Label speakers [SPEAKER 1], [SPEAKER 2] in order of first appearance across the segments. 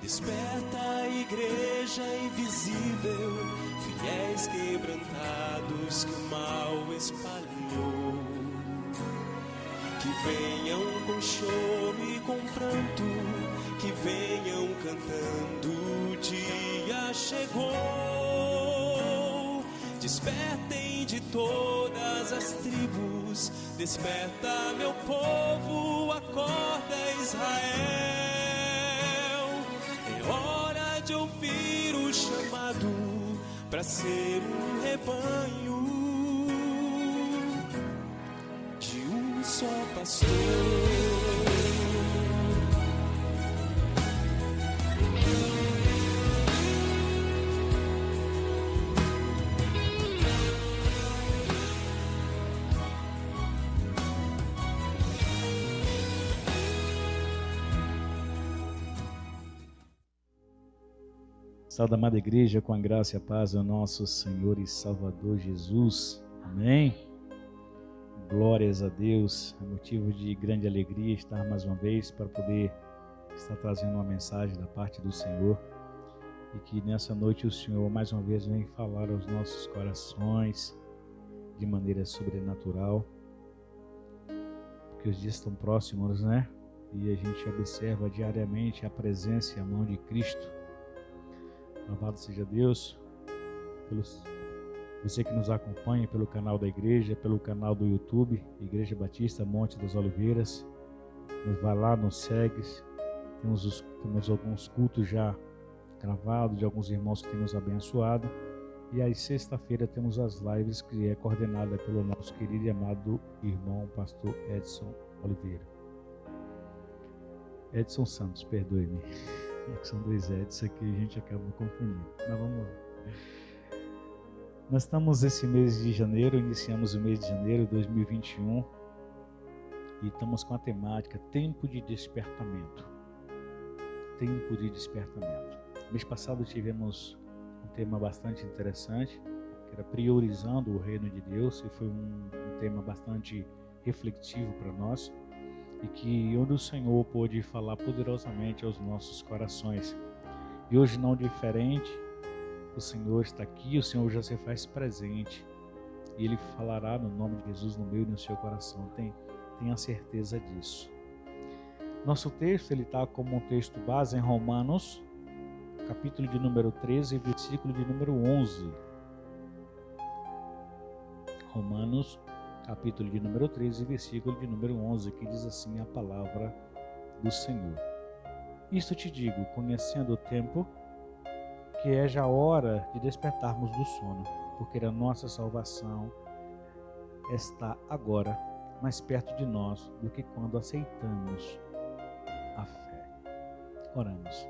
[SPEAKER 1] Desperta a igreja invisível, fiéis quebrantados que o mal espalhou. Que venham com choro e com pranto, que venham cantando, o dia chegou. Despertem de todas as tribos, desperta meu povo, acorda Israel. É hora de ouvir o chamado para ser um rebanho de um só pastor.
[SPEAKER 2] Salve, amada igreja, com a graça e a paz do nosso Senhor e Salvador Jesus. Amém? Glórias a Deus. É motivo de grande alegria estar mais uma vez para poder estar trazendo uma mensagem da parte do Senhor. E que nessa noite o Senhor mais uma vez vem falar aos nossos corações de maneira sobrenatural. Porque os dias estão próximos, né? E a gente observa diariamente a presença e a mão de Cristo. Louvado seja Deus, você que nos acompanha pelo canal da igreja, pelo canal do YouTube, Igreja Batista Monte das Oliveiras. Nos vai lá, nos segue. Temos alguns cultos já gravados de alguns irmãos que têm nos abençoado. E aí, sexta-feira, temos as lives que é coordenada pelo nosso querido e amado irmão, pastor Edson Oliveira. Edson Santos, perdoe-me. São dois Edson que a gente acaba confundindo. Mas vamos lá. Nós estamos esse mês de janeiro, iniciamos o mês de janeiro de 2021 e estamos com a temática Tempo de Despertamento. Tempo de Despertamento. Mês passado tivemos um tema bastante interessante, que era priorizando o reino de Deus, e foi um tema bastante reflexivo para nós. E que onde o Senhor pôde falar poderosamente aos nossos corações. E hoje não diferente, o Senhor está aqui, o Senhor já se faz presente. E Ele falará no nome de Jesus no meu e no seu coração. Tenha certeza disso. Nosso texto está como um texto base em Romanos, capítulo de número 13, versículo de número 11. Romanos, capítulo de número 13, versículo de número 11, que diz assim a palavra do Senhor. Isto te digo, conhecendo o tempo, que é já hora de despertarmos do sono, porque a nossa salvação está agora mais perto de nós do que quando aceitamos a fé. Oramos.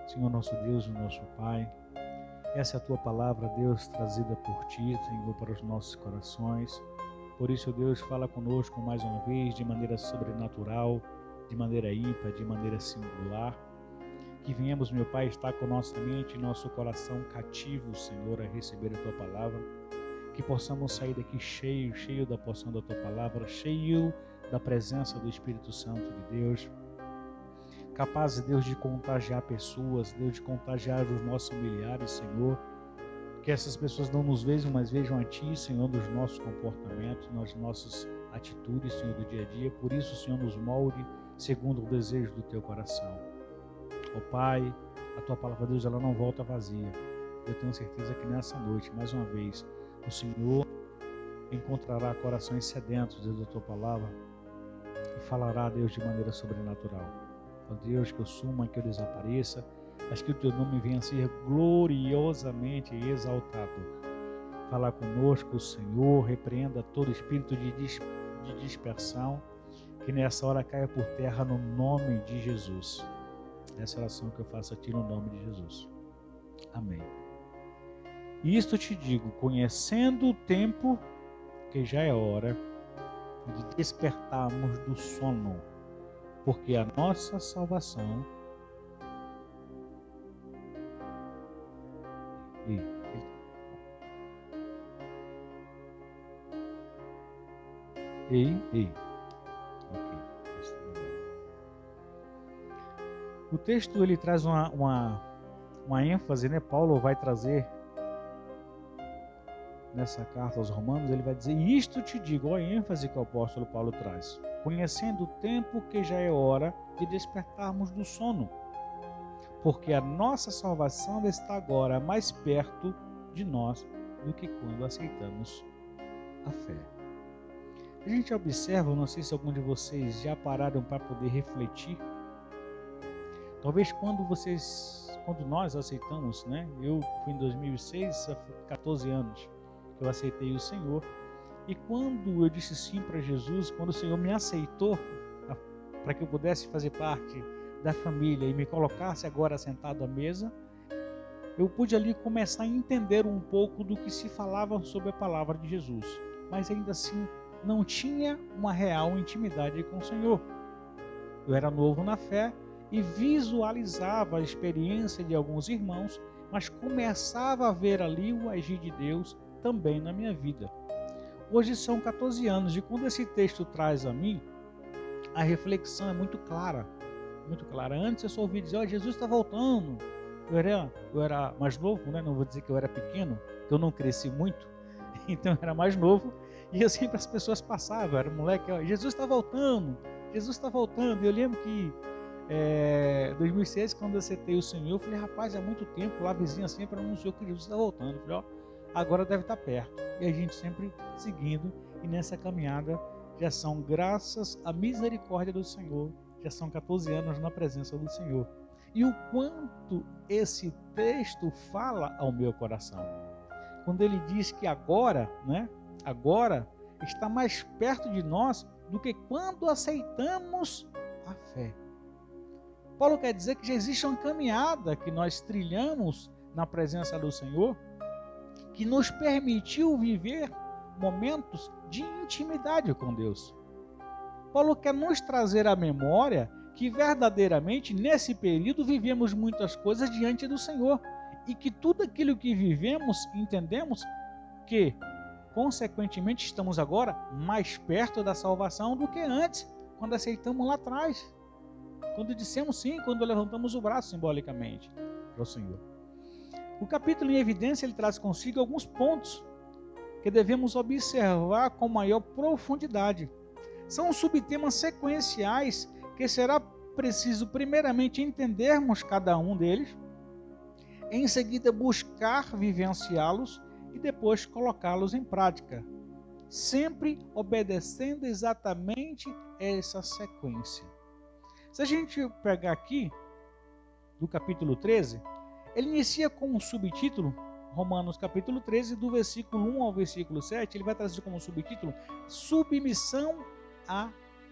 [SPEAKER 2] Senhor nosso Deus e nosso Pai, essa é a Tua palavra, Deus, trazida por Ti, Senhor, para os nossos corações. Por isso, Deus, fala conosco mais uma vez, de maneira sobrenatural, de maneira ímpar, de maneira singular. Que venhamos, meu Pai, estar com nossa mente e nosso coração cativo, Senhor, a receber a Tua palavra. Que possamos sair daqui cheio da porção da Tua palavra, cheio da presença do Espírito Santo de Deus. Capaz, Deus, de contagiar pessoas, Deus, de contagiar os nossos familiares, Senhor. Que essas pessoas não nos vejam, mas vejam a Ti, Senhor, nos nossos comportamentos, nas nossas atitudes, Senhor, do dia a dia. Por isso, Senhor, nos molde segundo o desejo do Teu coração. Ó Pai, a Tua palavra, Deus, ela não volta vazia. Eu tenho certeza que nessa noite, mais uma vez, o Senhor encontrará corações sedentos, Deus, da Tua palavra e falará, Deus, de maneira sobrenatural. Ó Deus, que eu suma, que eu desapareça, mas que o Teu nome venha a ser gloriosamente exaltado. Fala conosco, Senhor, repreenda todo espírito de dispersão, que nessa hora caia por terra no nome de Jesus. Essa oração que eu faço a Ti no nome de Jesus. Amém. E isto te digo, conhecendo o tempo, que já é hora de despertarmos do sono, porque a nossa salvação Ok. O texto ele traz uma ênfase, né? Paulo vai trazer nessa carta aos Romanos, ele vai dizer: isto te digo, olha a ênfase que o apóstolo Paulo traz, conhecendo o tempo que já é hora de despertarmos do sono, porque a nossa salvação está agora mais perto de nós do que quando aceitamos a fé. A gente observa, não sei se algum de vocês já pararam para poder refletir, talvez quando nós aceitamos, né? Eu fui em 2006, há 14 anos que eu aceitei o Senhor, e quando eu disse sim para Jesus, quando o Senhor me aceitou para que eu pudesse fazer parte da família e me colocasse agora sentado à mesa, eu pude ali começar a entender um pouco do que se falava sobre a palavra de Jesus, mas ainda assim não tinha uma real intimidade com o Senhor. Eu era novo na fé e visualizava a experiência de alguns irmãos, mas começava a ver ali o agir de Deus também na minha vida. Hoje são 14 anos e quando esse texto traz a mim, a reflexão é muito clara, muito clara. Antes eu só ouvi dizer: oh, Jesus está voltando. Eu era mais novo, né? Não vou dizer que eu era pequeno, que eu não cresci muito, então eu era mais novo, e eu sempre as pessoas passavam, eu era moleque: oh, Jesus está voltando, Jesus está voltando. E eu lembro que em 2006, quando eu aceitei o Senhor, eu falei: rapaz, há muito tempo lá a vizinha sempre anunciou que Jesus está voltando. Eu falei: ó, agora deve estar perto. E a gente sempre seguindo, e nessa caminhada já são, graças à misericórdia do Senhor, já são 14 anos na presença do Senhor. E o quanto esse texto fala ao meu coração, quando ele diz que agora, né, agora está mais perto de nós do que quando aceitamos a fé. Paulo quer dizer que já existe uma caminhada que nós trilhamos na presença do Senhor, que nos permitiu viver momentos de intimidade com Deus. Paulo quer nos trazer à memória que verdadeiramente nesse período vivemos muitas coisas diante do Senhor e que tudo aquilo que vivemos, entendemos que, consequentemente, estamos agora mais perto da salvação do que antes, quando aceitamos lá atrás. Quando dissemos sim, quando levantamos o braço simbolicamente para o Senhor. O capítulo em evidência ele traz consigo alguns pontos que devemos observar com maior profundidade. São subtemas sequenciais que será preciso primeiramente entendermos cada um deles, em seguida buscar vivenciá-los e depois colocá-los em prática, sempre obedecendo exatamente essa sequência. Se a gente pegar aqui do capítulo 13, ele inicia com um subtítulo, Romanos capítulo 13, do versículo 1 ao versículo 7, ele vai trazer como subtítulo submissão à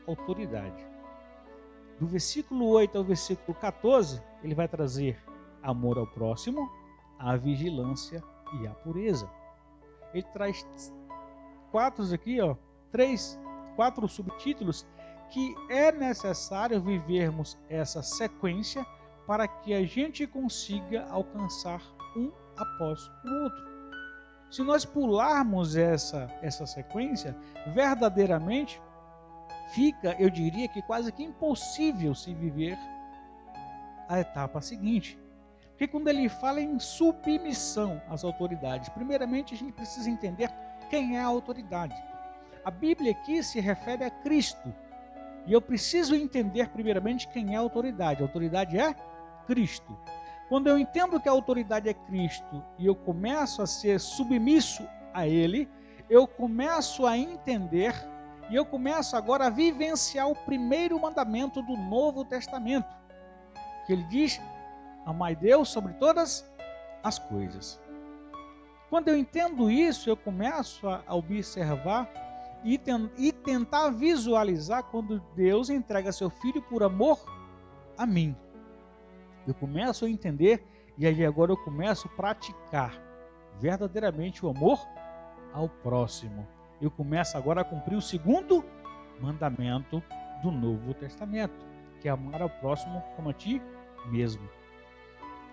[SPEAKER 2] autoridade. Do versículo 8 ao versículo 14, ele vai trazer amor ao próximo, a vigilância e a pureza. Ele traz quatro subtítulos que é necessário vivermos essa sequência para que a gente consiga alcançar um após o outro. Se nós pularmos essa sequência, verdadeiramente fica, eu diria que quase que impossível se viver a etapa seguinte. Porque quando ele fala em submissão às autoridades, primeiramente a gente precisa entender quem é a autoridade. A Bíblia aqui se refere a Cristo. E eu preciso entender primeiramente quem é a autoridade. A autoridade é Cristo. Quando eu entendo que a autoridade é Cristo e eu começo a ser submisso a Ele, eu começo a entender e eu começo agora a vivenciar o primeiro mandamento do Novo Testamento, que ele diz: amai Deus sobre todas as coisas. Quando eu entendo isso, eu começo a observar e tentar visualizar quando Deus entrega seu Filho por amor a mim. Eu começo a entender e aí agora eu começo a praticar verdadeiramente o amor ao próximo. Eu começo agora a cumprir o segundo mandamento do Novo Testamento, que é amar ao próximo como a ti mesmo.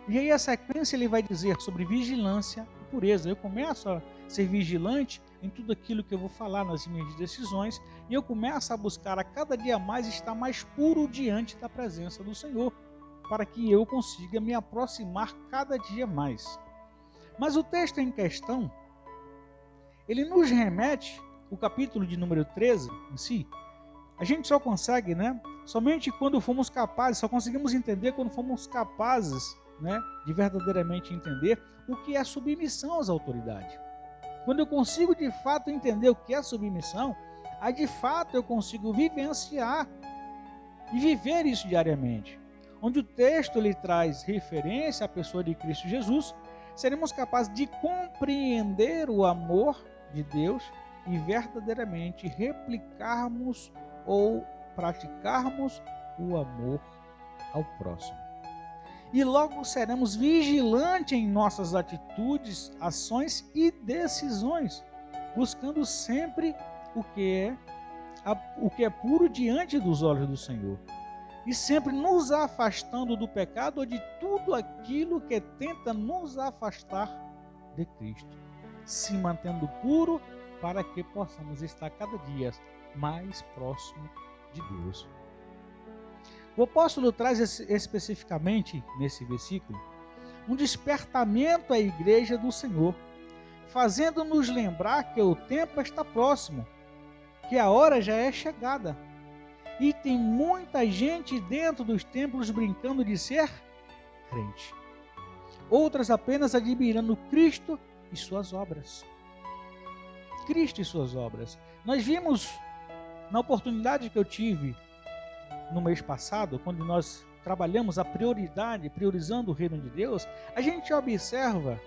[SPEAKER 2] E aí a sequência ele vai dizer sobre vigilância e pureza. Eu começo a ser vigilante em tudo aquilo que eu vou falar nas minhas decisões e eu começo a buscar a cada dia mais estar mais puro diante da presença do Senhor. para que eu consiga me aproximar cada dia mais. Mas o texto em questão, ele nos remete, o capítulo de número 13 em si, a gente só consegue, somente quando fomos capazes, só conseguimos entender quando fomos capazes, de verdadeiramente entender o que é submissão às autoridades. Quando eu consigo de fato entender o que é submissão, aí de fato eu consigo vivenciar e viver isso diariamente. Onde o texto lhe traz referência à pessoa de Cristo Jesus, seremos capazes de compreender o amor de Deus e verdadeiramente replicarmos ou praticarmos o amor ao próximo. E logo seremos vigilantes em nossas atitudes, ações e decisões, buscando sempre o que é puro diante dos olhos do Senhor. E sempre nos afastando do pecado ou de tudo aquilo que tenta nos afastar de Cristo, se mantendo puro para que possamos estar cada dia mais próximo de Deus. O apóstolo traz especificamente nesse versículo um despertamento à igreja do Senhor, fazendo-nos lembrar que o tempo está próximo, que a hora já é chegada. E tem muita gente dentro dos templos brincando de ser crente. Outras apenas admirando Cristo e suas obras. Cristo e suas obras. Nós vimos, na oportunidade que eu tive no mês passado, quando nós trabalhamos a priorizando o reino de Deus, a gente observa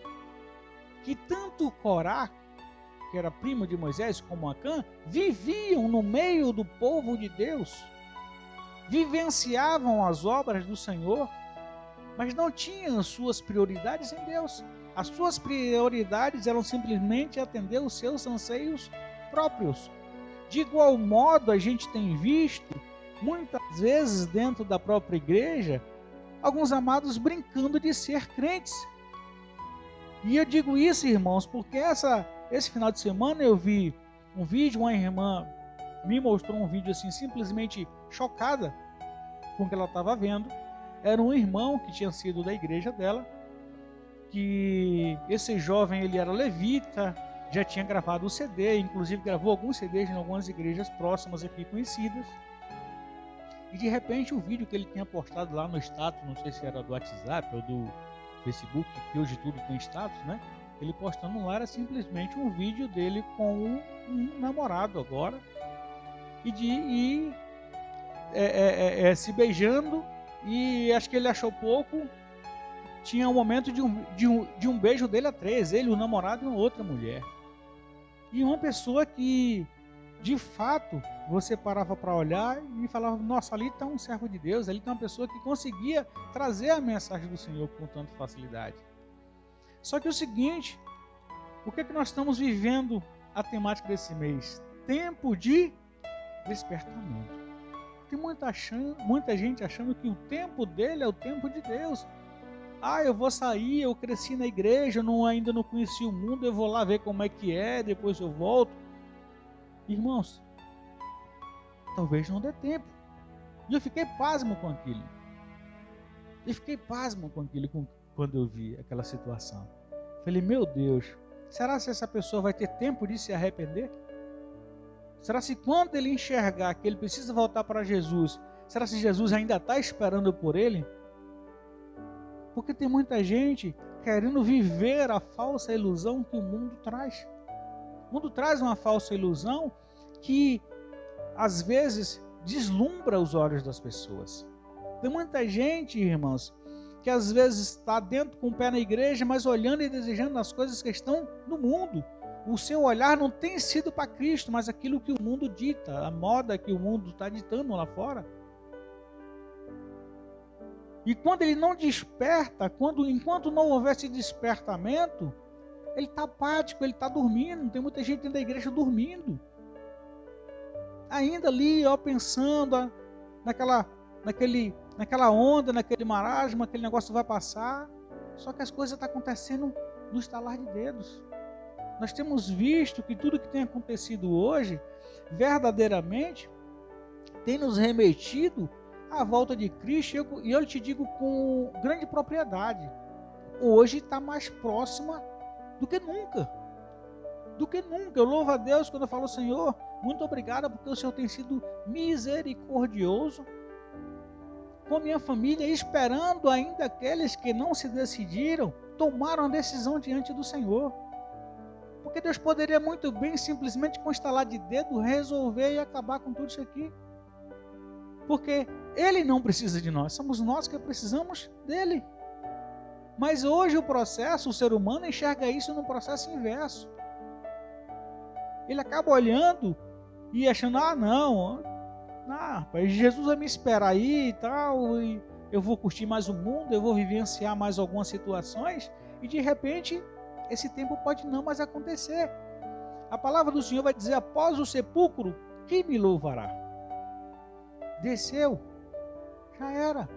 [SPEAKER 2] que tanto Corá, que era primo de Moisés, como Acã, viviam no meio do povo de Deus, vivenciavam as obras do Senhor, mas não tinham suas prioridades em Deus. As suas prioridades eram simplesmente atender os seus anseios próprios. De igual modo, a gente tem visto, muitas vezes dentro da própria igreja, alguns amados brincando de ser crentes. E eu digo isso, irmãos, porque esse final de semana eu vi um vídeo, uma irmã me mostrou um vídeo assim, simplesmente chocada com o que ela estava vendo. Era um irmão que tinha sido da igreja dela, que esse jovem ele era levita, já tinha gravado o CD, inclusive gravou alguns CDs em algumas igrejas próximas aqui conhecidas. E de repente o vídeo que ele tinha postado lá no status, não sei se era do WhatsApp ou do Facebook, que hoje tudo tem status, ele postando lá era simplesmente um vídeo dele com um namorado agora, se beijando, e acho que ele achou pouco, tinha um momento de um beijo dele a três, ele, o namorado e uma outra mulher. E uma pessoa que, de fato, você parava para olhar e falava, nossa, ali está um servo de Deus, ali está uma pessoa que conseguia trazer a mensagem do Senhor com tanta facilidade. Só que o seguinte, o que é que nós estamos vivendo a temática desse mês? Tempo de despertamento. Tem muita gente achando que o tempo dele é o tempo de Deus. Eu vou sair, eu cresci na igreja, ainda não conheci o mundo, eu vou lá ver como é que é, depois eu volto. Irmãos, talvez não dê tempo. E eu fiquei pasmo com aquilo. Quando eu vi aquela situação. Falei, meu Deus, será que essa pessoa vai ter tempo de se arrepender? Será que quando ele enxergar que ele precisa voltar para Jesus, será que Jesus ainda está esperando por ele? Porque tem muita gente querendo viver a falsa ilusão que o mundo traz. O mundo traz uma falsa ilusão que, às vezes, deslumbra os olhos das pessoas. Tem muita gente, irmãos, que às vezes está dentro com o pé na igreja, mas olhando e desejando as coisas que estão no mundo. O seu olhar não tem sido para Cristo, mas aquilo que o mundo dita, a moda que o mundo está ditando lá fora. E quando ele não desperta, enquanto não houver esse despertamento, ele está apático, ele está dormindo. Tem muita gente dentro da igreja dormindo. Ainda ali, pensando naquela onda, naquele marasmo, aquele negócio vai passar. Só que as coisas estão acontecendo no estalar de dedos. Nós temos visto que tudo que tem acontecido hoje, verdadeiramente, tem nos remetido a volta de Cristo, e eu te digo com grande propriedade, hoje está mais próxima do que nunca. Do que nunca. Eu louvo a Deus quando eu falo, Senhor, muito obrigado porque o Senhor tem sido misericordioso com minha família, esperando ainda aqueles que não se decidiram, tomaram a decisão diante do Senhor. Porque Deus poderia muito bem, simplesmente com estalar de dedo, resolver e acabar com tudo isso aqui. Porque Ele não precisa de nós, somos nós que precisamos dEle. Mas hoje o processo, o ser humano enxerga isso no processo inverso. Ele acaba olhando e achando, rapaz, Jesus vai me esperar aí e tal, e eu vou curtir mais o mundo, eu vou vivenciar mais algumas situações, e de repente, esse tempo pode não mais acontecer. A palavra do Senhor vai dizer, após o sepulcro, quem me louvará? Desceu, já era.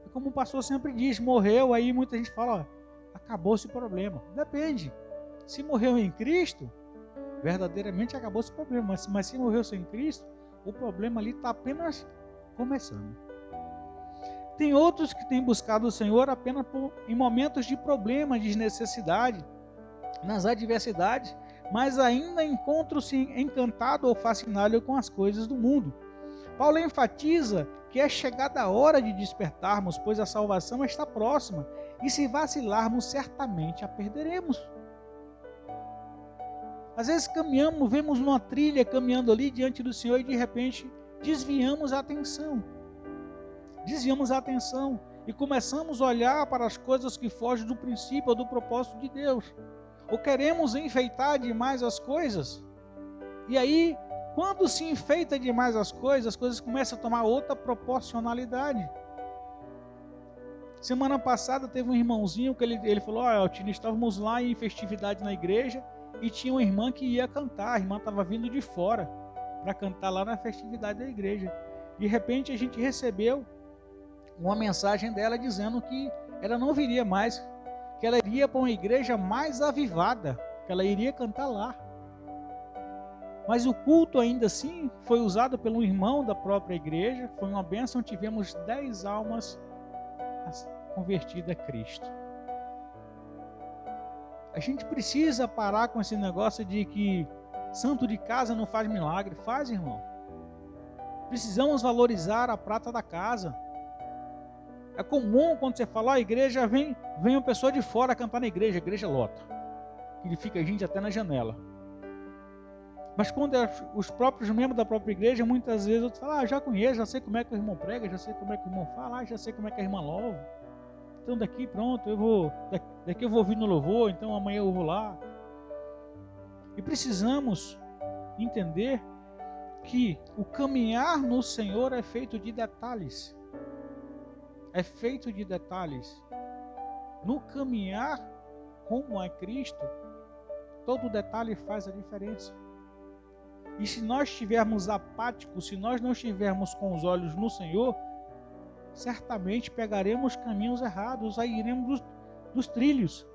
[SPEAKER 2] E como o pastor sempre diz, morreu, aí muita gente fala, acabou esse problema. Depende, se morreu em Cristo, verdadeiramente acabou esse problema, mas se morreu sem Cristo, o problema ali está apenas começando. Tem outros que têm buscado o Senhor apenas em momentos de problema, de necessidade, nas adversidades, mas ainda encontram-se encantado ou fascinado com as coisas do mundo. Paulo enfatiza que é chegada a hora de despertarmos, pois a salvação está próxima, e se vacilarmos, certamente a perderemos. Às vezes caminhamos, vemos uma trilha caminhando ali diante do Senhor e de repente desviamos a atenção. Desviamos a atenção e começamos a olhar para as coisas que fogem do princípio ou do propósito de Deus. Ou queremos enfeitar demais as coisas. E aí, quando se enfeita demais as coisas começam a tomar outra proporcionalidade. Semana passada teve um irmãozinho que ele falou, Altino, estávamos lá em festividade na igreja, e tinha uma irmã que ia cantar, a irmã estava vindo de fora para cantar lá na festividade da igreja. De repente a gente recebeu uma mensagem dela dizendo que ela não viria mais, que ela iria para uma igreja mais avivada, que ela iria cantar lá. Mas o culto ainda assim foi usado pelo irmão da própria igreja, foi uma bênção, tivemos 10 almas convertidas a Cristo. A gente precisa parar com esse negócio de que santo de casa não faz milagre. Faz, irmão. Precisamos valorizar a prata da casa. É comum quando você fala, a igreja vem uma pessoa de fora cantar na igreja, a igreja lota. Ele fica gente até na janela. Mas quando é os próprios membros da própria igreja, muitas vezes outros falam, já conheço, já sei como é que o irmão prega, já sei como é que o irmão fala, já sei como é que a irmã louva. Então daqui pronto, daqui eu vou vir no louvor, então amanhã eu vou lá. E precisamos entender que o caminhar no Senhor é feito de detalhes. É feito de detalhes. No caminhar rumo a Cristo, todo detalhe faz a diferença. E se nós estivermos apáticos, se nós não estivermos com os olhos no Senhor, certamente pegaremos caminhos errados, aí iremos dos trilhos.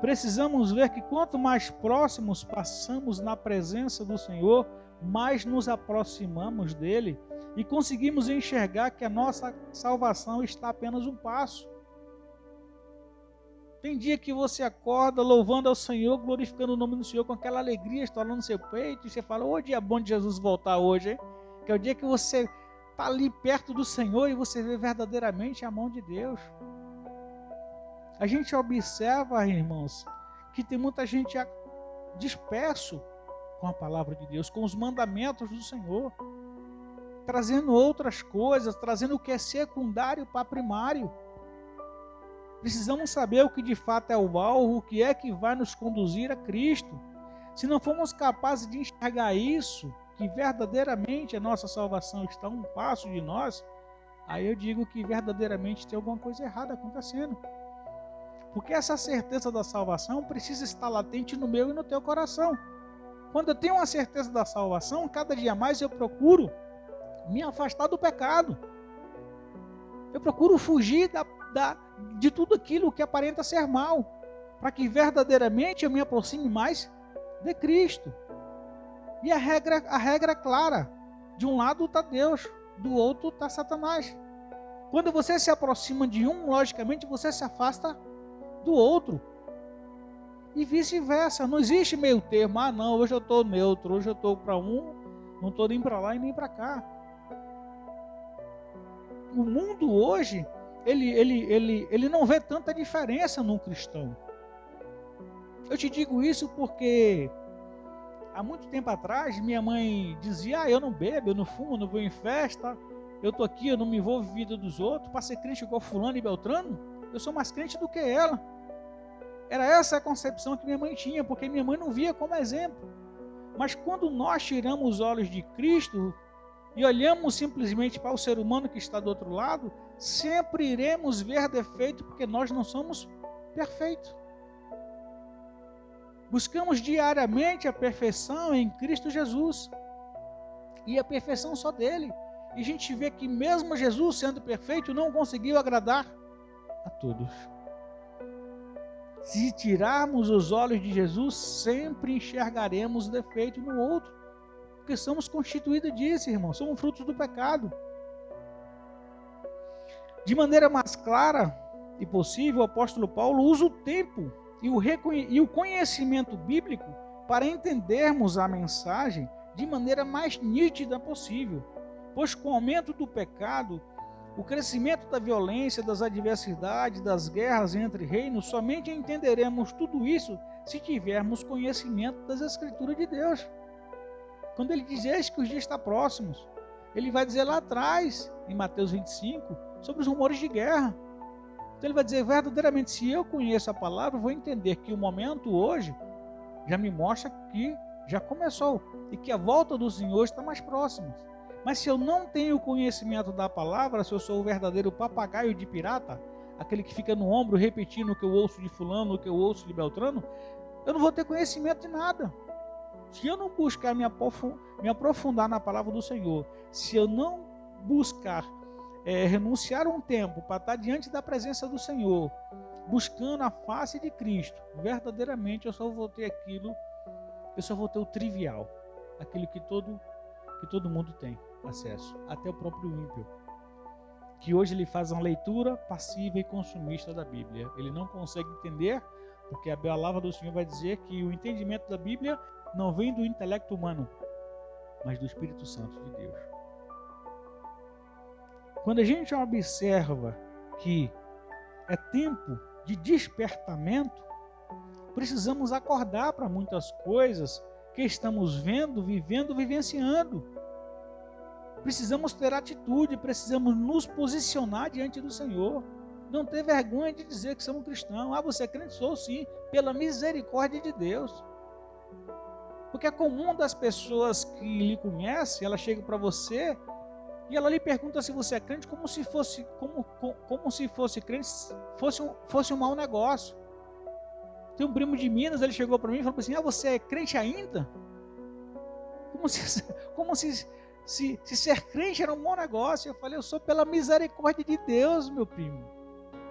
[SPEAKER 2] Precisamos ver que quanto mais próximos passamos na presença do Senhor, mais nos aproximamos dele e conseguimos enxergar que a nossa salvação está apenas um passo. Tem dia que você acorda louvando ao Senhor, glorificando o nome do Senhor com aquela alegria estourando no seu peito, e você fala, ô dia bom de Jesus voltar hoje, hein? Que é o dia que você está ali perto do Senhor e você vê verdadeiramente a mão de Deus. A gente observa, irmãos, que tem muita gente disperso com a palavra de Deus, com os mandamentos do Senhor, trazendo outras coisas, trazendo o que é secundário para primário. Precisamos saber o que de fato é o alvo, o que é que vai nos conduzir a Cristo. Se não formos capazes de enxergar isso, que verdadeiramente a nossa salvação está a um passo de nós, aí eu digo que verdadeiramente tem alguma coisa errada acontecendo. Porque essa certeza da salvação precisa estar latente no meu e no teu coração. Quando eu tenho uma certeza da salvação, cada dia mais eu procuro me afastar do pecado. Eu procuro fugir de tudo aquilo que aparenta ser mal, para que verdadeiramente eu me aproxime mais de Cristo. E a regra é clara. De um lado está Deus, do outro está Satanás. Quando você se aproxima de um, logicamente você se afasta do outro. E vice-versa, não existe meio termo. Ah não, hoje eu estou neutro, hoje eu estou para um, não estou nem para lá e nem para cá. O mundo hoje, ele não vê tanta diferença no cristão. Eu te digo isso porque há muito tempo atrás minha mãe dizia: eu não bebo, eu não fumo, eu não vou em festa, eu estou aqui, eu não me envolvo em vida dos outros, para ser crente igual fulano e beltrano, eu sou mais crente do que ela. Era essa a concepção que minha mãe tinha, porque minha mãe não via como exemplo. Mas quando nós tiramos os olhos de Cristo e olhamos simplesmente para o ser humano que está do outro lado, sempre iremos ver defeito, porque nós não somos perfeitos. Buscamos diariamente a perfeição em Cristo Jesus, e a perfeição só dele. E a gente vê que mesmo Jesus sendo perfeito, não conseguiu agradar a todos. Se tirarmos os olhos de Jesus, sempre enxergaremos defeito no outro, porque somos constituídos disso, irmão, somos frutos do pecado. De maneira mais clara e possível, o apóstolo Paulo usa o tempo e o conhecimento bíblico para entendermos a mensagem de maneira mais nítida possível, pois com o aumento do pecado, o crescimento da violência, das adversidades, das guerras entre reinos, somente entenderemos tudo isso se tivermos conhecimento das Escrituras de Deus. Quando ele diz eis que os dias estão próximos, ele vai dizer lá atrás, em Mateus 25, sobre os rumores de guerra. Então ele vai dizer verdadeiramente, se eu conheço a palavra, eu vou entender que o momento hoje já me mostra que já começou e que a volta do Senhor está mais próxima. Mas se eu não tenho conhecimento da palavra, se eu sou o verdadeiro papagaio de pirata, aquele que fica no ombro repetindo o que eu ouço de fulano, o que eu ouço de beltrano, eu não vou ter conhecimento de nada. Se eu não buscar me aprofundar na palavra do Senhor, se eu não buscar renunciar um tempo para estar diante da presença do Senhor, buscando a face de Cristo, verdadeiramente eu só vou ter aquilo, eu só vou ter o trivial, aquilo que todo mundo tem acesso, até o próprio ímpio, que hoje ele faz uma leitura passiva e consumista da Bíblia. Ele não consegue entender, porque a palavra do Senhor vai dizer que o entendimento da Bíblia não vem do intelecto humano, mas do Espírito Santo de Deus. Quando a gente observa que é tempo de despertamento, precisamos acordar para muitas coisas que estamos vendo, vivendo, vivenciando. Precisamos ter atitude, precisamos nos posicionar diante do Senhor. Não ter vergonha de dizer que somos cristãos. Ah, você é crente? Sou sim, pela misericórdia de Deus. Porque é comum das pessoas que lhe conhecem, ela chega para você e ela lhe pergunta se você é crente como se fosse crente fosse um mau negócio. Tem um primo de Minas, ele chegou para mim e falou assim: ah, você é crente ainda? Como se ser crente era um bom negócio. Eu falei: eu sou pela misericórdia de Deus, meu primo.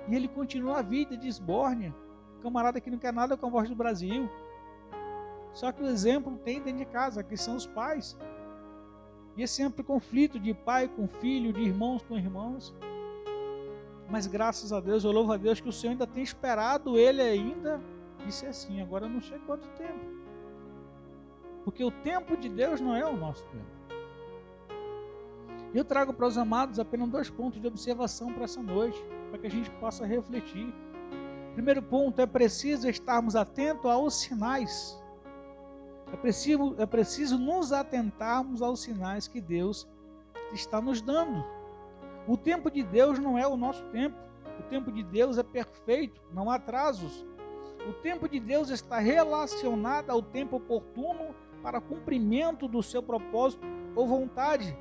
[SPEAKER 2] E ele continua a vida de esbórnia, camarada que não quer nada com a voz do Brasil. Só que o exemplo tem dentro de casa, que são os pais. E é sempre conflito de pai com filho, de irmãos com irmãos. Mas graças a Deus, eu louvo a Deus que o Senhor ainda tem esperado ele ainda. Isso é assim, agora eu não sei quanto tempo. Porque o tempo de Deus não é o nosso tempo. Eu trago para os amados apenas 2 pontos de observação para essa noite, para que a gente possa refletir. Primeiro ponto, é preciso estarmos atentos aos sinais. É preciso nos atentarmos aos sinais que Deus está nos dando. O tempo de Deus não é o nosso tempo. O tempo de Deus é perfeito, não há atrasos. O tempo de Deus está relacionado ao tempo oportuno para cumprimento do seu propósito ou vontade.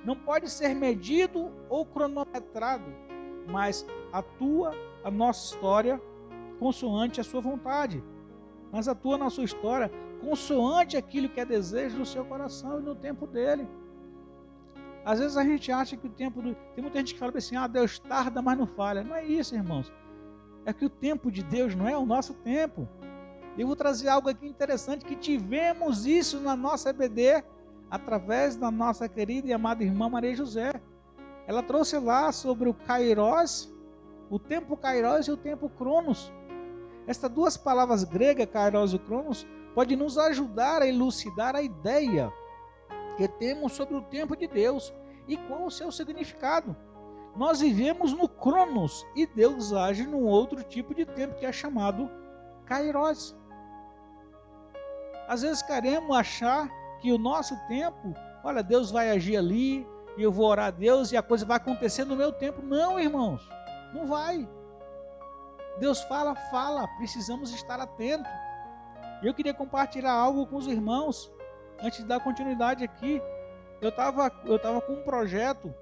[SPEAKER 2] Não pode ser medido ou cronometrado, mas atua a nossa história consoante a sua vontade. Mas atua na sua história consoante aquilo que é desejo do seu coração e no tempo dele. Às vezes a gente acha que o tempo tem muita gente que fala assim: ah, Deus tarda, mas não falha. Não é isso, irmãos. É que o tempo de Deus não é o nosso tempo. Eu vou trazer algo aqui interessante, que tivemos isso na nossa EBD através da nossa querida e amada irmã Maria José. Ela trouxe lá sobre o Kairos, o tempo Kairos e o tempo Cronos. Estas duas palavras gregas, Kairos e Cronos, podem nos ajudar a elucidar a ideia que temos sobre o tempo de Deus e qual o seu significado. Nós vivemos no Cronos e Deus age num outro tipo de tempo que é chamado Kairos. Às vezes queremos achar que o nosso tempo, olha, Deus vai agir ali, e eu vou orar a Deus e a coisa vai acontecer no meu tempo. Não, irmãos, não vai. Deus fala, precisamos estar atentos. Eu queria compartilhar algo com os irmãos, antes de dar continuidade aqui. Eu estava com um projeto,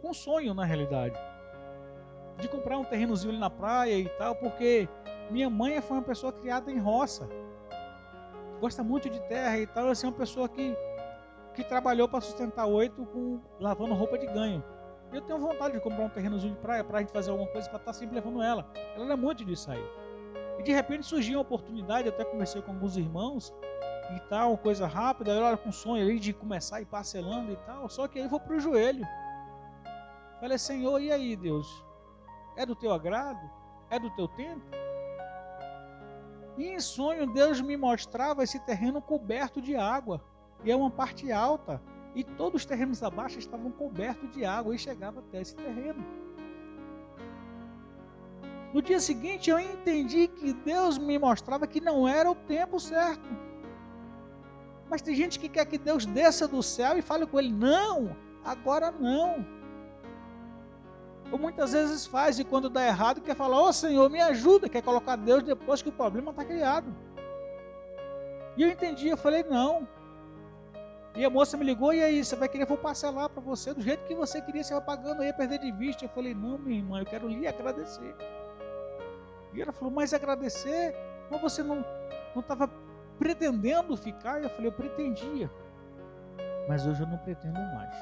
[SPEAKER 2] com um sonho na realidade, de comprar um terrenozinho ali na praia e tal, porque minha mãe foi uma pessoa criada em roça, gosta muito de terra e tal, assim, uma pessoa que trabalhou para sustentar 8 lavando roupa de ganho. Eu tenho vontade de comprar um terrenozinho de praia para a gente fazer alguma coisa, para estar sempre levando ela. Ela não é muito disso aí. E de repente surgiu uma oportunidade, eu até conversei com alguns irmãos e tal, coisa rápida, eu olho com sonho ali de começar a ir parcelando e tal, só que aí eu vou para o joelho. Falei, Senhor, e aí, Deus? É do teu agrado? É do teu tempo? E em sonho Deus me mostrava esse terreno coberto de água. E é uma parte alta. E todos os terrenos abaixo estavam cobertos de água e chegava até esse terreno. No dia seguinte eu entendi que Deus me mostrava que não era o tempo certo. Mas tem gente que quer que Deus desça do céu e fale com ele, não, agora não. Ou muitas vezes faz e quando dá errado quer falar, ô Senhor, me ajuda, quer colocar Deus depois que o problema está criado. E eu entendi, eu falei, não. E a moça me ligou, e aí, você vai querer, vou parcelar para você, do jeito que você queria, você vai pagando aí, perder de vista. Eu falei, não, minha irmã, eu quero lhe agradecer. E ela falou, mas agradecer? Mas você não estava pretendendo ficar? Eu falei, eu pretendia. Mas hoje eu não pretendo mais.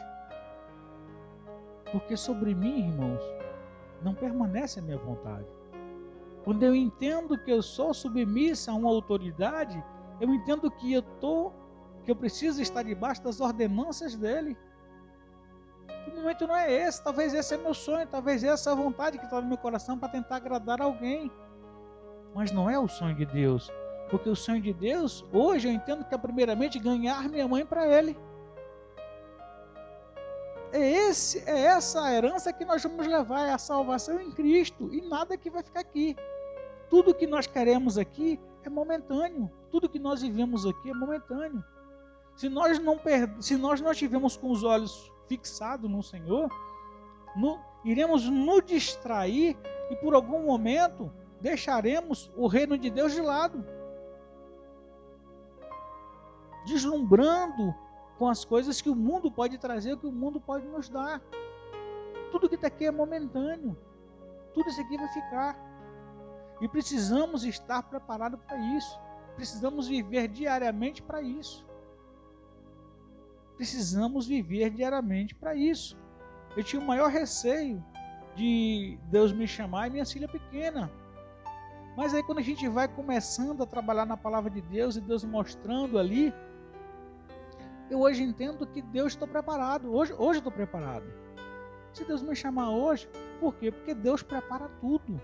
[SPEAKER 2] Porque sobre mim, irmãos, não permanece a minha vontade. Quando eu entendo que eu sou submissa a uma autoridade, eu entendo que eu preciso estar debaixo das ordenanças dele. O momento não é esse, talvez esse é meu sonho, talvez essa é a vontade que está no meu coração para tentar agradar alguém. Mas não é o sonho de Deus, porque o sonho de Deus, hoje eu entendo que é primeiramente ganhar minha mãe para ele. É essa a herança que nós vamos levar, é a salvação em Cristo, e nada que vai ficar aqui. Tudo que nós queremos aqui é momentâneo, tudo que nós vivemos aqui é momentâneo. Se nós não estivermos com os olhos fixados no Senhor, iremos nos distrair e por algum momento deixaremos o reino de Deus de lado, deslumbrando com as coisas que o mundo pode trazer, que o mundo pode nos dar. Tudo que está aqui é momentâneo, tudo isso aqui vai ficar, e precisamos estar preparados para isso, precisamos viver diariamente para isso. Precisamos viver diariamente para isso. Eu tinha o maior receio de Deus me chamar e minha filha pequena. Mas aí quando a gente vai começando a trabalhar na palavra de Deus e Deus mostrando ali, eu hoje entendo que Deus está preparado. Hoje eu estou preparado. Se Deus me chamar hoje, por quê? Porque Deus prepara tudo.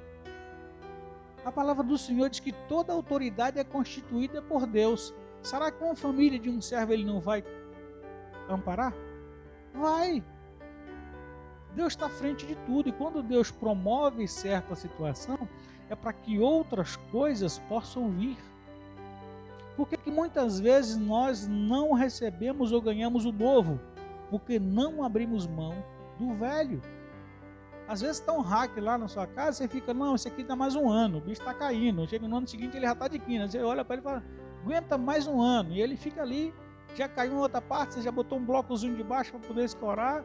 [SPEAKER 2] A palavra do Senhor diz que toda autoridade é constituída por Deus. Será que uma família de um servo ele não vai amparar? Vai. Deus está à frente de tudo, e quando Deus promove certa situação, é para que outras coisas possam vir. Por que muitas vezes nós não recebemos ou ganhamos o novo? Porque não abrimos mão do velho. Às vezes está um hack lá na sua casa, você fica, não, esse aqui dá mais um ano, o bicho está caindo, chega no ano seguinte ele já está de quina, você olha para ele e fala, aguenta mais um ano, e ele fica ali, já caiu em outra parte, você já botou um blocozinho de baixo para poder escorar,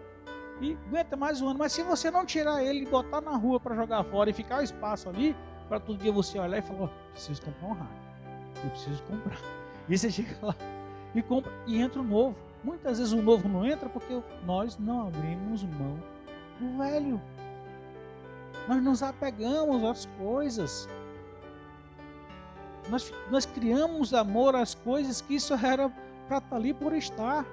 [SPEAKER 2] e aguenta mais um ano. Mas se você não tirar ele e botar na rua para jogar fora e ficar o espaço ali, para todo dia você olhar e falar, preciso comprar um hack, eu preciso comprar. E você chega lá e compra e entra o novo. Muitas vezes o novo não entra porque nós não abrimos mão do velho. Nós nos apegamos às coisas. Nós criamos amor às coisas que isso era para estar ali por estar.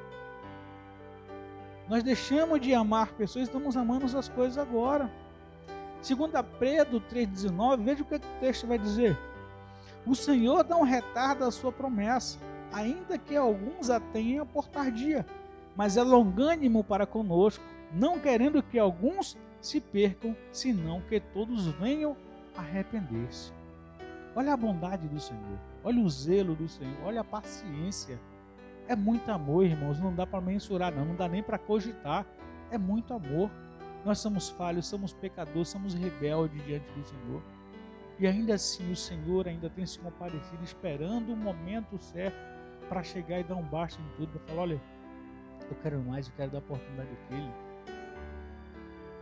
[SPEAKER 2] Nós deixamos de amar pessoas, estamos amando as coisas agora. 2 Pedro 3,19, veja o que o texto vai dizer. O Senhor dá um retardo à sua promessa, ainda que alguns a tenham por tardia, mas é longânimo para conosco, não querendo que alguns se percam, senão que todos venham arrepender-se. Olha a bondade do Senhor, olha o zelo do Senhor, olha a paciência. É muito amor, irmãos, não dá para mensurar, não dá nem para cogitar. É muito amor. Nós somos falhos, somos pecadores, somos rebeldes diante do Senhor. E ainda assim o Senhor ainda tem se comparecido, esperando o momento certo para chegar e dar um basta em tudo, para falar, olha, eu quero mais, eu quero dar a oportunidade àquele.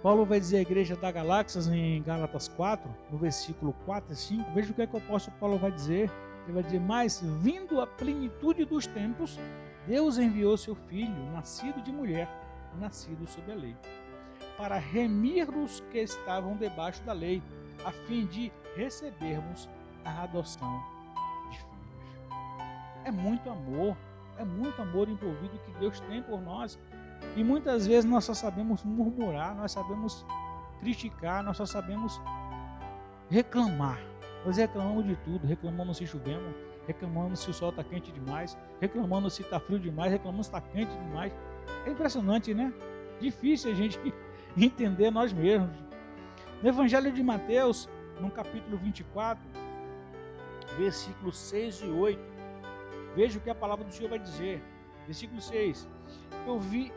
[SPEAKER 2] Paulo vai dizer à igreja da Galáxias em Gálatas 4, no versículo 4 e 5, veja o que é que o apóstolo Paulo vai dizer. Ele vai dizer, mas vindo a plenitude dos tempos, Deus enviou seu Filho, nascido de mulher, nascido sob a lei, para remir os que estavam debaixo da lei, a fim de recebermos a adoção de filhos. É muito amor envolvido que Deus tem por nós. E muitas vezes nós só sabemos murmurar, nós sabemos criticar, nós só sabemos reclamar. Nós reclamamos de tudo, reclamamos se chovemos, reclamamos se o sol está quente demais, reclamamos se está frio demais, reclamamos se está quente demais. É impressionante, né? Difícil a gente entender nós mesmos. No Evangelho de Mateus, no capítulo 24, versículos 6 e 8, veja o que a palavra do Senhor vai dizer. Versículo 6.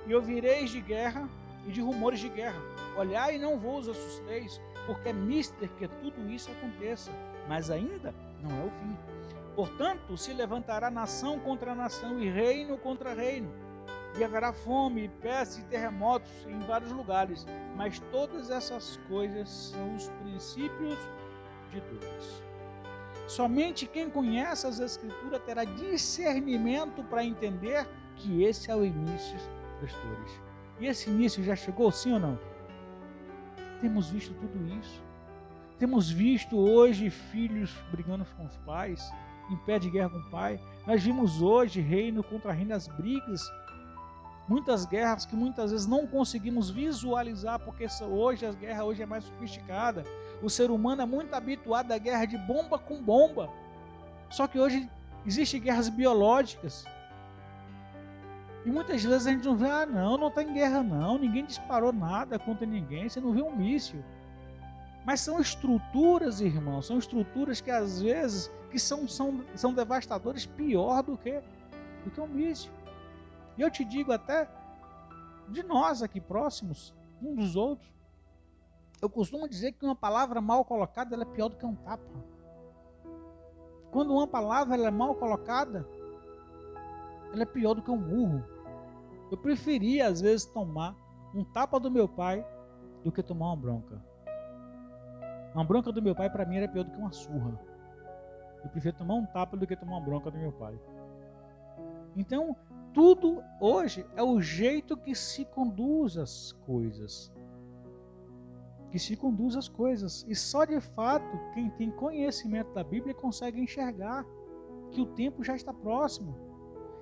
[SPEAKER 2] E ouvireis de guerra e de rumores de guerra. Olhai e não vos assusteis, porque é mister que tudo isso aconteça, mas ainda não é o fim. Portanto, se levantará nação contra nação e reino contra reino, e haverá fome, peste e terremotos em vários lugares, mas todas essas coisas são os princípios de dores. Somente quem conhece as Escrituras terá discernimento para entender que esse é o início das dores. E esse início já chegou, sim ou não? Temos visto tudo isso. Temos visto hoje filhos brigando com os pais, em pé de guerra com o pai. Nós vimos hoje reino contra reino, as brigas, muitas guerras que muitas vezes não conseguimos visualizar, porque hoje a guerra hoje é mais sofisticada. O ser humano é muito habituado à guerra de bomba com bomba. Só que hoje existem guerras biológicas. E muitas vezes a gente não vê, não está em guerra não, ninguém disparou nada contra ninguém, você não viu um míssil. Mas são estruturas, irmãos, são estruturas que às vezes que são devastadoras, pior do que um míssil. E eu te digo até de nós aqui próximos, uns dos outros, eu costumo dizer que uma palavra mal colocada ela é pior do que um tapa. Quando uma palavra ela é mal colocada, ela é pior do que um murro. Eu preferia às vezes tomar um tapa do meu pai do que tomar uma bronca. Uma bronca do meu pai para mim era pior do que uma surra. Eu prefiro tomar um tapa do que tomar uma bronca do meu pai. Então, tudo hoje é o jeito que se conduz as coisas. E só de fato quem tem conhecimento da Bíblia consegue enxergar que o tempo já está próximo.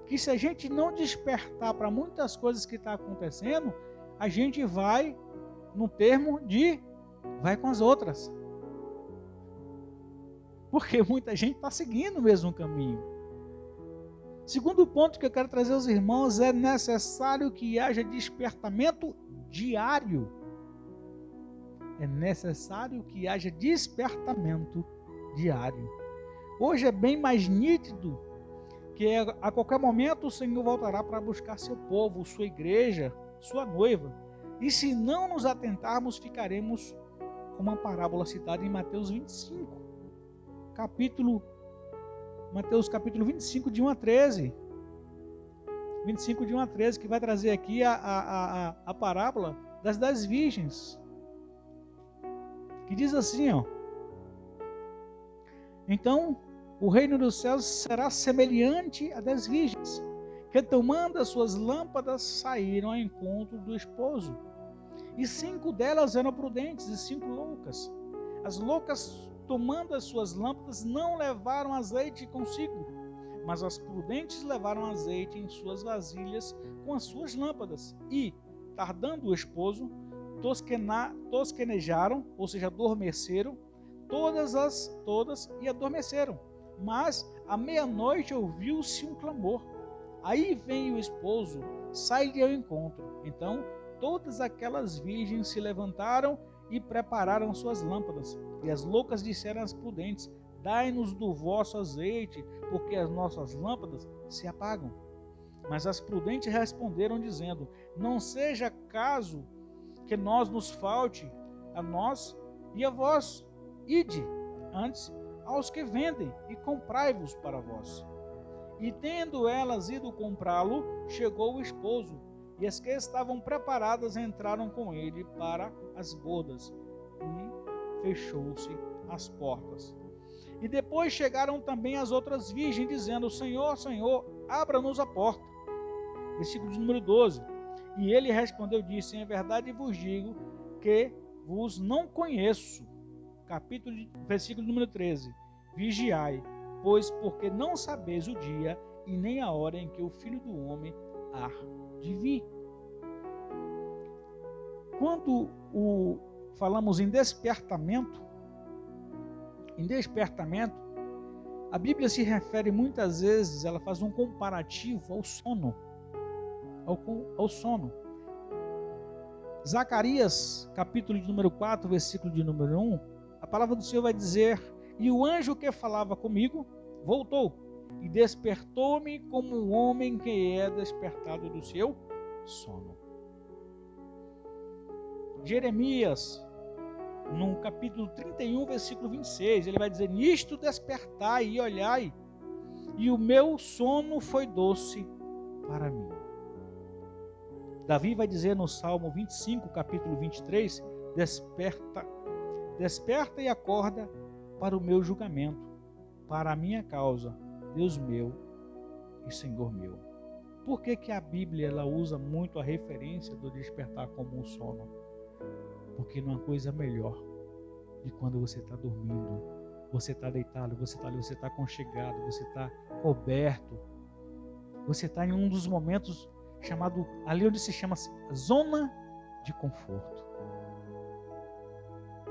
[SPEAKER 2] Que se a gente não despertar para muitas coisas que estão acontecendo, a gente vai no termo de vai com as outras. Porque muita gente está seguindo o mesmo caminho. Segundo ponto que eu quero trazer aos irmãos, é necessário que haja despertamento diário. É necessário que haja despertamento diário. Hoje é bem mais nítido que a qualquer momento o Senhor voltará para buscar seu povo, sua igreja, sua noiva. E se não nos atentarmos, ficaremos como uma parábola citada em Mateus 25. Mateus capítulo 25, de 1 a 13. 25, de 1 a 13, que vai trazer aqui a parábola das 10 virgens. Que diz assim, ó. Então, o reino dos céus será semelhante a 10 virgens, que tomando as suas lâmpadas saíram ao encontro do esposo. E 5 delas eram prudentes e 5 loucas. As loucas, tomando as suas lâmpadas, não levaram azeite consigo, Mas as prudentes levaram azeite em suas vasilhas com as suas lâmpadas e, tardando o esposo, tosquenejaram, ou seja, adormeceram, todas e adormeceram. Mas à meia-noite ouviu-se um clamor. Aí vem o esposo, sai-lhe ao encontro. Então todas aquelas virgens se levantaram e prepararam suas lâmpadas. E as loucas disseram às prudentes: dai-nos do vosso azeite, porque as nossas lâmpadas se apagam. Mas as prudentes responderam, dizendo: não seja caso que nos falte a nós e a vós. Ide antes aos que vendem e comprai-vos para vós. E tendo elas ido comprá-lo, chegou o esposo, e as que estavam preparadas entraram com ele para as bodas, e fechou-se as portas. E depois chegaram também as outras virgens, dizendo: Senhor, Senhor, abra-nos a porta. Versículo de número 12. E ele respondeu, disse: em verdade vos digo que vos não conheço. Versículo número 13. Vigiai, pois porque não sabeis o dia e nem a hora em que o Filho do Homem há de vir. Quando falamos em despertamento, a Bíblia se refere muitas vezes, ela faz um comparativo ao sono. Ao sono. Zacarias, capítulo de número 4, versículo de número 1, a palavra do Senhor vai dizer: e o anjo que falava comigo voltou e despertou-me como um homem que é despertado do seu sono. Jeremias, no capítulo 31, versículo 26, ele vai dizer: nisto despertai e olhai, e o meu sono foi doce para mim. Davi vai dizer no Salmo 25, capítulo 23, desperta e acorda para o meu julgamento, para a minha causa, Deus meu e Senhor meu. Por que a Bíblia ela usa muito a referência do despertar como um sono? Porque não há coisa melhor de quando você está dormindo, você está deitado, você está ali, você está aconchegado, você está coberto, você está em um dos momentos chamado, ali onde se chama zona de conforto.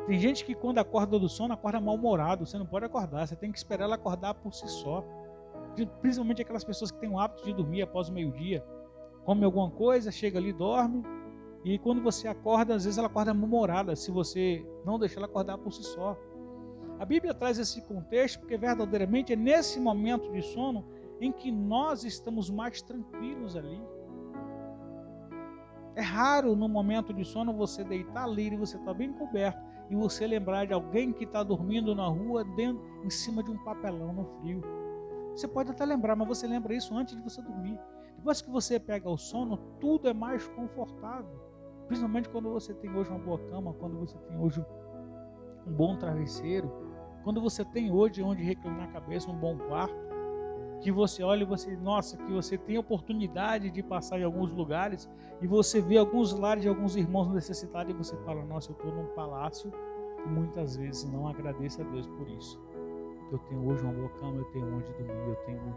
[SPEAKER 2] Tem gente que quando acorda do sono, acorda mal-humorado. Você não pode acordar, você tem que esperar ela acordar por si só. Principalmente aquelas pessoas que têm o hábito de dormir após o meio-dia. Come alguma coisa, chega ali, dorme. E quando você acorda, às vezes ela acorda mal-humorada, se você não deixar ela acordar por si só. A Bíblia traz esse contexto porque verdadeiramente é nesse momento de sono em que nós estamos mais tranquilos ali. É raro no momento de sono você deitar ali e você está bem coberto e você lembrar de alguém que está dormindo na rua em cima de um papelão no frio. Você pode até lembrar, mas você lembra isso antes de você dormir. Depois que você pega o sono, tudo é mais confortável. Principalmente quando você tem hoje uma boa cama, quando você tem hoje um bom travesseiro, quando você tem hoje onde reclinar a cabeça, um bom quarto, que você olha e você, nossa, que você tem oportunidade de passar em alguns lugares e você vê alguns lares de alguns irmãos necessitados e você fala: nossa, eu estou num palácio, e muitas vezes não agradeço a Deus por isso. Eu tenho hoje uma boa cama, eu tenho onde dormir, eu tenho...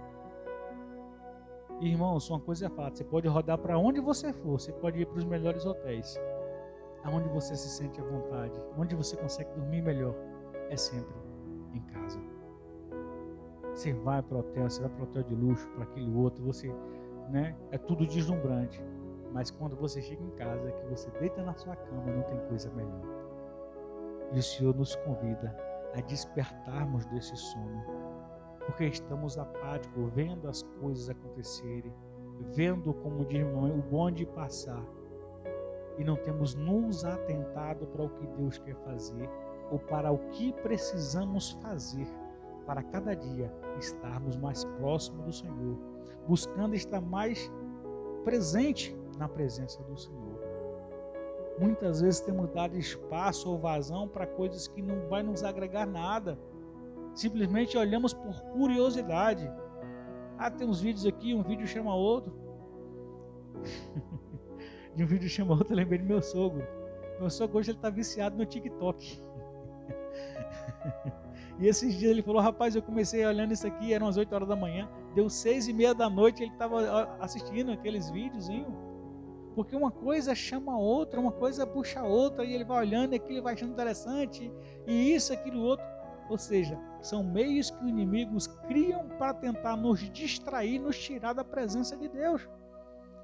[SPEAKER 2] Irmãos, uma coisa é fato, você pode rodar para onde você for, você pode ir para os melhores hotéis, aonde você se sente à vontade, onde você consegue dormir melhor, é sempre em casa. Você vai para o hotel, você vai para o hotel de luxo, para aquele outro, você, é tudo deslumbrante. Mas quando você chega em casa, que você deita na sua cama, não tem coisa melhor. E o Senhor nos convida a despertarmos desse sono, porque estamos apáticos, vendo as coisas acontecerem, vendo, como diz o bonde passar, e não temos nos atentado para o que Deus quer fazer, ou para o que precisamos fazer, para cada dia estarmos mais próximos do Senhor, buscando estar mais presente na presença do Senhor. Muitas vezes temos dado espaço ou vazão para coisas que não vai nos agregar nada. Simplesmente olhamos por curiosidade. Tem uns vídeos aqui, um vídeo chama outro. De um vídeo chama outro, eu lembrei do meu sogro. Meu sogro hoje está viciado no TikTok. E esses dias ele falou, rapaz, eu comecei olhando isso aqui, eram as 8 horas da manhã, deu 6:30 da noite, ele estava assistindo aqueles videozinhos. Porque uma coisa chama a outra, uma coisa puxa a outra, e ele vai olhando e aquilo vai achando interessante, e isso, aquilo, outro. Ou seja, são meios que os inimigos criam para tentar nos distrair, nos tirar da presença de Deus.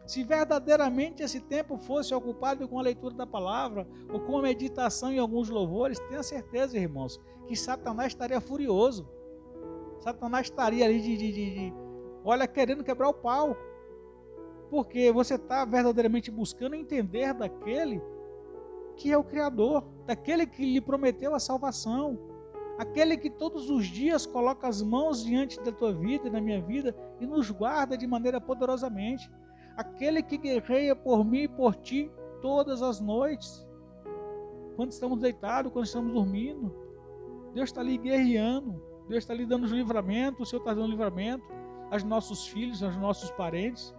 [SPEAKER 2] Se verdadeiramente esse tempo fosse ocupado com a leitura da palavra, ou com a meditação em alguns louvores, tenha certeza, irmãos, que Satanás estaria furioso. Satanás estaria ali olha, querendo quebrar o pau. Porque você está verdadeiramente buscando entender daquele que é o Criador, daquele que lhe prometeu a salvação, aquele que todos os dias coloca as mãos diante da tua vida e da minha vida e nos guarda de maneira poderosamente, aquele que guerreia por mim e por ti todas as noites, quando estamos deitados, quando estamos dormindo. Deus está ali guerreando, Deus está ali dando livramento, o Senhor está dando livramento aos nossos filhos, aos nossos parentes.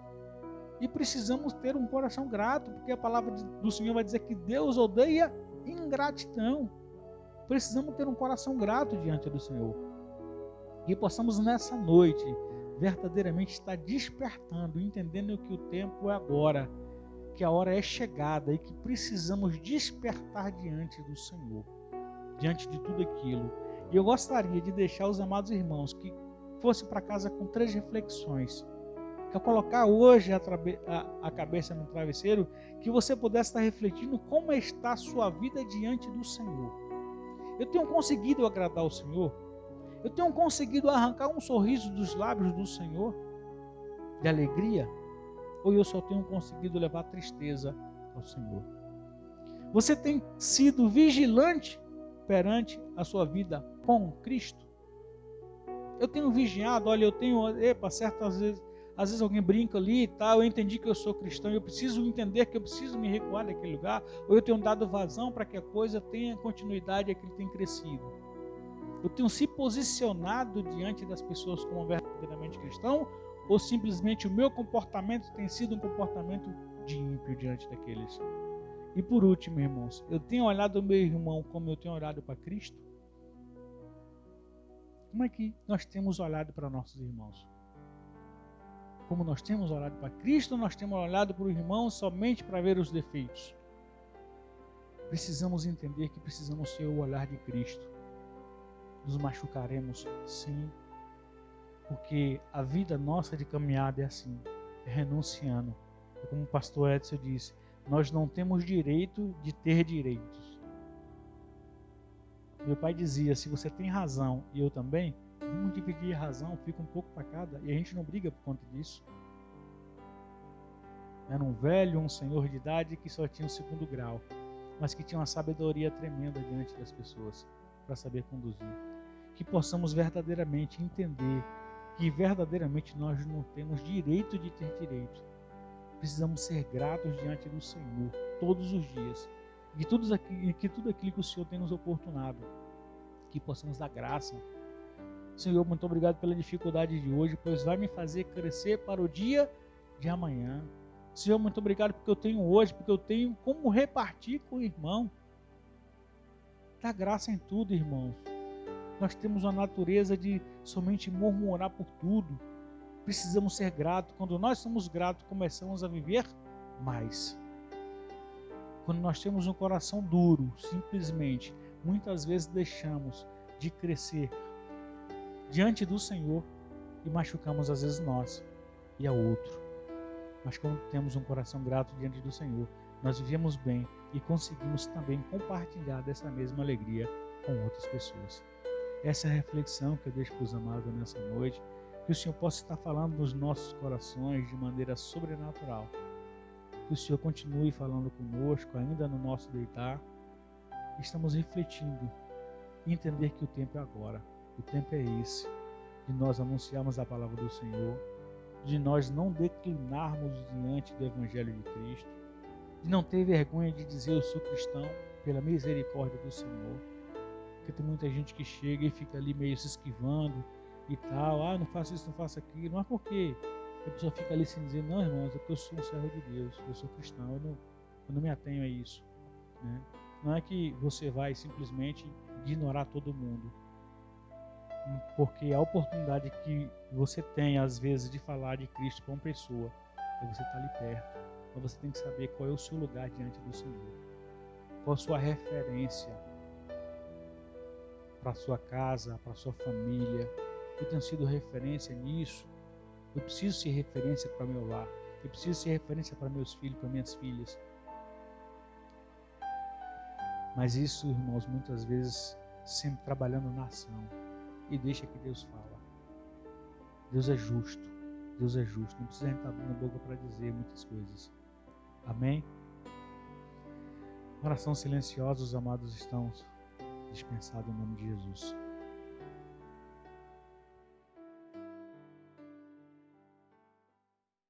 [SPEAKER 2] E precisamos ter um coração grato, porque a palavra do Senhor vai dizer que Deus odeia ingratidão. Precisamos ter um coração grato diante do Senhor. E possamos nessa noite verdadeiramente estar despertando, entendendo que o tempo é agora, que a hora é chegada e que precisamos despertar diante do Senhor, diante de tudo aquilo. E eu gostaria de deixar os amados irmãos que fossem para casa com 3 reflexões. Que ao colocar hoje a cabeça no travesseiro, que você pudesse estar refletindo como está a sua vida diante do Senhor. Eu tenho conseguido agradar o Senhor? Eu tenho conseguido arrancar um sorriso dos lábios do Senhor, de alegria? Ou eu só tenho conseguido levar tristeza ao Senhor? Você tem sido vigilante perante a sua vida com Cristo? Eu tenho vigiado, olha, certas vezes, às vezes alguém brinca ali e tal, eu entendi que eu sou cristão, eu preciso entender que eu preciso me recuar daquele lugar, ou eu tenho dado vazão para que a coisa tenha continuidade e aquilo tenha crescido. Eu tenho se posicionado diante das pessoas como verdadeiramente cristão, ou simplesmente o meu comportamento tem sido um comportamento de ímpio diante daqueles. E por último, irmãos, eu tenho olhado o meu irmão como eu tenho olhado para Cristo? Como é que nós temos olhado para nossos irmãos? Como nós temos olhado para Cristo, ou nós temos olhado para o irmão somente para ver os defeitos? Precisamos entender que precisamos ter o olhar de Cristo. Nos machucaremos, sim, porque a vida nossa de caminhada é assim, é renunciando. E como o pastor Edson disse, nós não temos direito de ter direitos. Meu pai dizia, se você tem razão e eu também, vamos dividir a razão, fica um pouco para cada, e a gente não briga por conta disso. Era um velho, um senhor de idade que só tinha o 2º grau, mas que tinha uma sabedoria tremenda diante das pessoas, para saber conduzir. Que possamos verdadeiramente entender que verdadeiramente nós não temos direito de ter direito. Precisamos ser gratos diante do Senhor todos os dias, e que tudo aquilo que o Senhor tem nos oportunado, que possamos dar graça. Senhor, muito obrigado pela dificuldade de hoje, pois vai me fazer crescer para o dia de amanhã. Senhor, muito obrigado porque eu tenho hoje, porque eu tenho como repartir com o irmão. Dá graça em tudo, irmãos. Nós temos uma natureza de somente murmurar por tudo. Precisamos ser gratos. Quando nós somos gratos, começamos a viver mais. Quando nós temos um coração duro, simplesmente, muitas vezes deixamos de crescer diante do Senhor e machucamos às vezes nós e a outro. Mas quando temos um coração grato diante do Senhor, nós vivemos bem e conseguimos também compartilhar dessa mesma alegria com outras pessoas. Essa é a reflexão que eu deixo para os amados nessa noite, que o Senhor possa estar falando nos nossos corações de maneira sobrenatural. Que o Senhor continue falando conosco, ainda no nosso deitar. Estamos refletindo e entender que o tempo é agora. O tempo é esse, de nós anunciarmos a palavra do Senhor, de nós não declinarmos diante do Evangelho de Cristo, de não ter vergonha de dizer eu sou cristão pela misericórdia do Senhor. Porque tem muita gente que chega e fica ali meio se esquivando e tal, não faço isso, não faço aquilo, mas por quê? A pessoa fica ali sem dizer, não, irmãos, é porque eu sou um servo de Deus, eu sou cristão, eu não me atenho a isso, né? Não é que você vai simplesmente ignorar todo mundo. Porque a oportunidade que você tem, às vezes, de falar de Cristo com uma pessoa, é você estar ali perto. Então você tem que saber qual é o seu lugar diante do Senhor. Qual a sua referência para a sua casa, para a sua família. Eu tenho sido referência nisso. Eu preciso ser referência para o meu lar. Eu preciso ser referência para meus filhos, para minhas filhas. Mas isso, irmãos, muitas vezes sempre trabalhando na ação. E deixa que Deus fala. Deus é justo. Deus é justo. Não precisa estar abrindo a boca para dizer muitas coisas. Amém? Oração silenciosa, os amados estão dispensados em nome de Jesus.